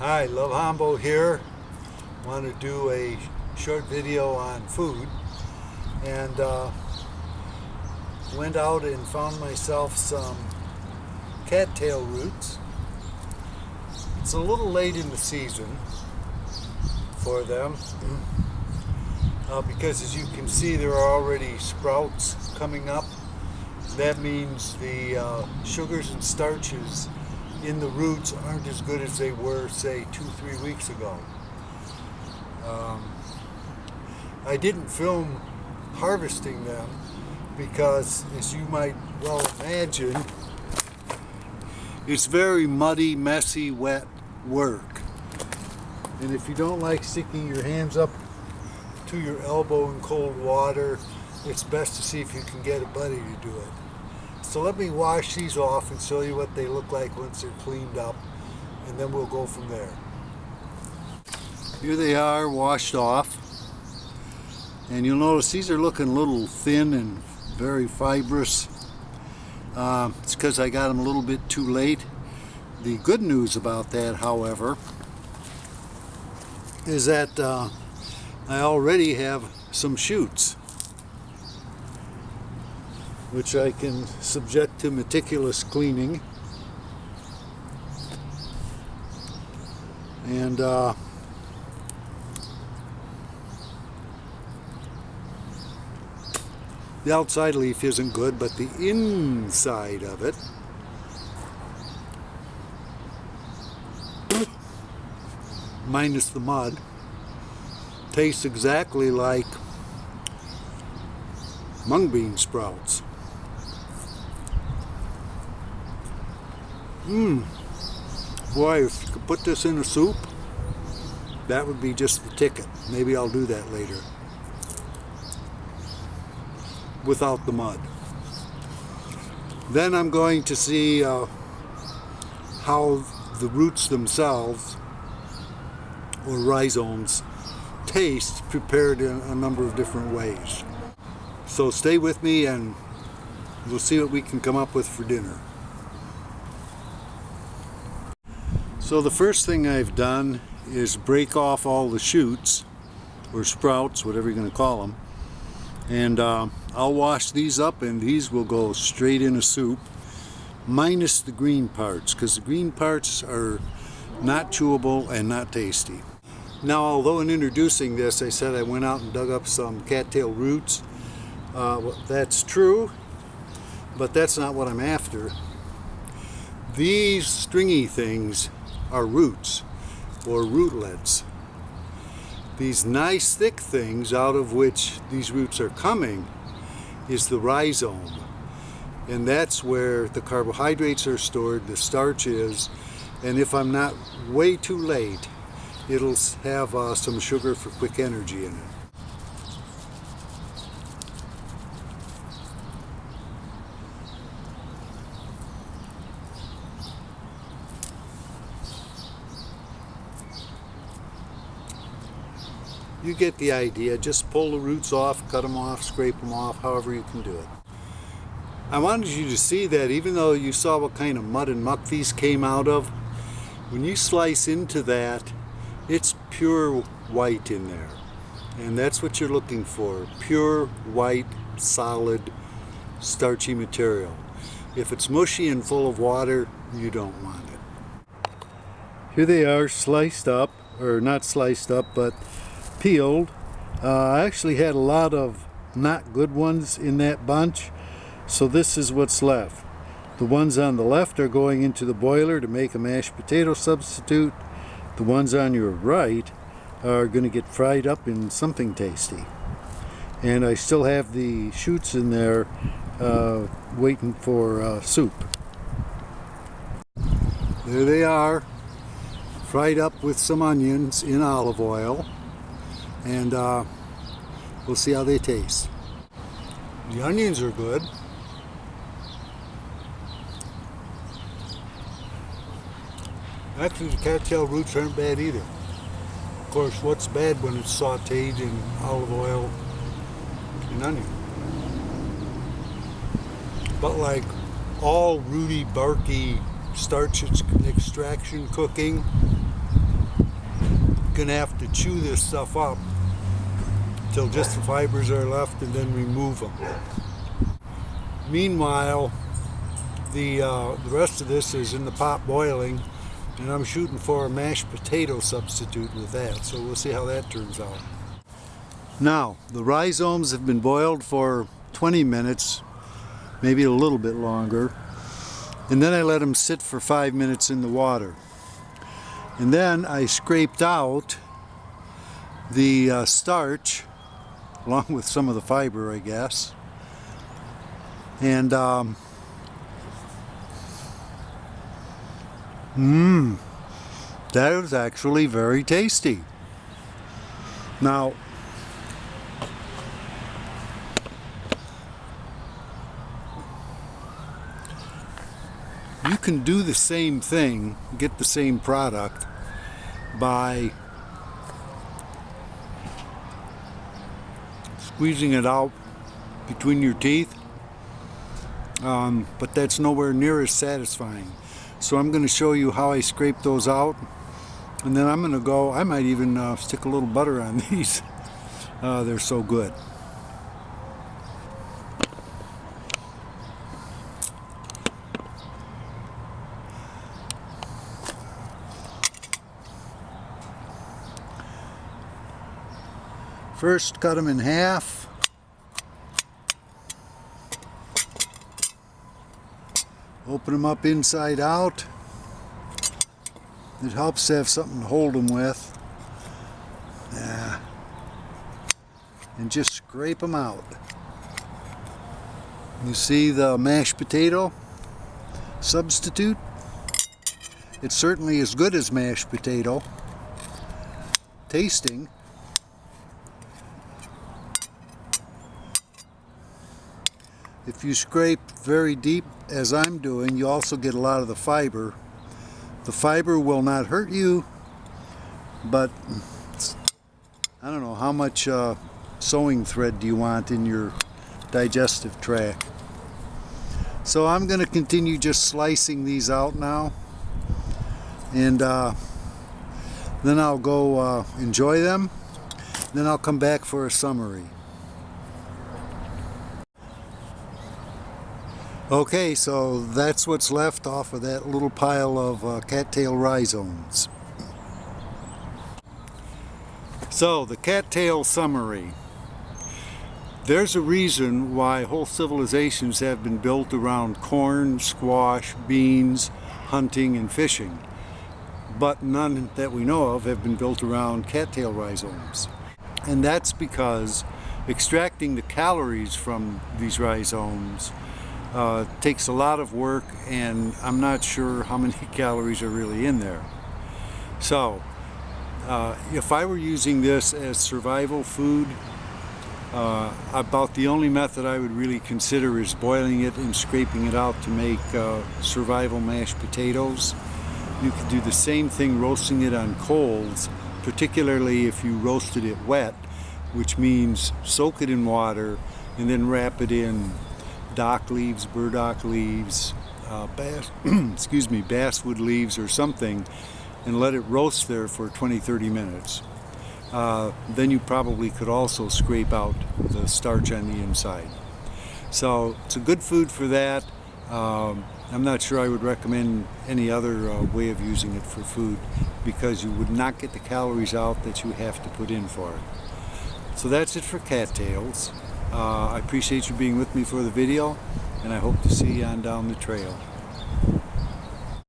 Hi, Love Hombo here. Want to do a short video on food, and went out and found myself some cattail roots. It's a little late in the season for them because, as you can see, there are already sprouts coming up. That means the sugars and starches in the roots aren't as good as they were, say, 2-3 weeks ago. I didn't film harvesting them because, as you might well imagine, it's very muddy, messy, wet work. And if you don't like sticking your hands up to your elbow in cold water, it's best to see if you can get a buddy to do it. So let me wash these off and show you what they look like once they're cleaned up, and then we'll go from there. Here they are, washed off. And you'll notice these are looking a little thin and very fibrous. It's because I got them a little bit too late. The good news about that, however, is that I already have some shoots, which I can subject to meticulous cleaning. And the outside leaf isn't good, but the inside of it minus the mud tastes exactly like mung bean sprouts. Boy, if you could put this in a soup, that would be just the ticket. Maybe I'll do that later without the mud. Then I'm going to see how the roots themselves, or rhizomes, taste prepared in a number of different ways. So stay with me and we'll see what we can come up with for dinner. So the first thing I've done is break off all the shoots, or sprouts, whatever you're going to call them, and I'll wash these up, and these will go straight in a soup, minus the green parts, because the green parts are not chewable and not tasty. Now, although in introducing this I said I went out and dug up some cattail roots, that's true, but that's not what I'm after. These stringy things are roots, or rootlets. These nice thick things out of which these roots are coming is the rhizome, and that's where the carbohydrates are stored, the starch is, and if I'm not way too late, it'll have some sugar for quick energy in it. You get the idea. Just pull the roots off, cut them off, scrape them off, however you can do it. I wanted you to see that even though you saw what kind of mud and muck these came out of, when you slice into that, it's pure white in there. And that's what you're looking for. Pure, white, solid, starchy material. If it's mushy and full of water, you don't want it. Here they are, sliced up, or not sliced up, but peeled. I actually had a lot of not good ones in that bunch, so this is what's left. The ones on the left are going into the boiler to make a mashed potato substitute. The ones on your right are going to get fried up in something tasty. And I still have the shoots in there waiting for soup. There they are, fried up with some onions in olive oil. And we'll see how they taste. The onions are good. Actually, the cattail roots aren't bad either. Of course, what's bad when it's sauteed in olive oil and onion? But like all rooty, barky starch extraction cooking, gonna have to chew this stuff up till just the fibers are left and then remove them. Meanwhile, the rest of this is in the pot boiling, and I'm shooting for a mashed potato substitute with that, so we'll see how that turns out. Now, the rhizomes have been boiled for 20 minutes, maybe a little bit longer, and then I let them sit for 5 minutes in the water. And then I scraped out the starch, along with some of the fiber, I guess. And that is actually very tasty. Now, you can do the same thing, get the same product by squeezing it out between your teeth, but that's nowhere near as satisfying. So I'm going to show you how I scrape those out, and then I'm going to go, I might even stick a little butter on these. They're so good. First, cut them in half. Open them up inside out. It helps to have something to hold them with. And just scrape them out. You see the mashed potato substitute? It's certainly as good as mashed potato tasting. If you scrape very deep, as I'm doing, you also get a lot of the fiber. The fiber will not hurt you, but I don't know, how much sewing thread do you want in your digestive tract? So I'm going to continue just slicing these out now, and then I'll go enjoy them. Then I'll come back for a summary. Okay, so that's what's left off of that little pile of cattail rhizomes. So, the cattail summary. There's a reason why whole civilizations have been built around corn, squash, beans, hunting, and fishing, but none that we know of have been built around cattail rhizomes. And that's because extracting the calories from these rhizomes takes a lot of work, and I'm not sure how many calories are really in there. So if I were using this as survival food, about the only method I would really consider is boiling it and scraping it out to make survival mashed potatoes. You could do the same thing roasting it on coals, particularly if you roasted it wet, which means soak it in water and then wrap it in dock leaves, burdock leaves, basswood leaves or something, and let it roast there for 20-30 minutes. Then you probably could also scrape out the starch on the inside. So it's a good food for that. I'm not sure I would recommend any other way of using it for food, because you would not get the calories out that you have to put in for it. So that's it for cattails. I appreciate you being with me for the video, and I hope to see you on down the trail.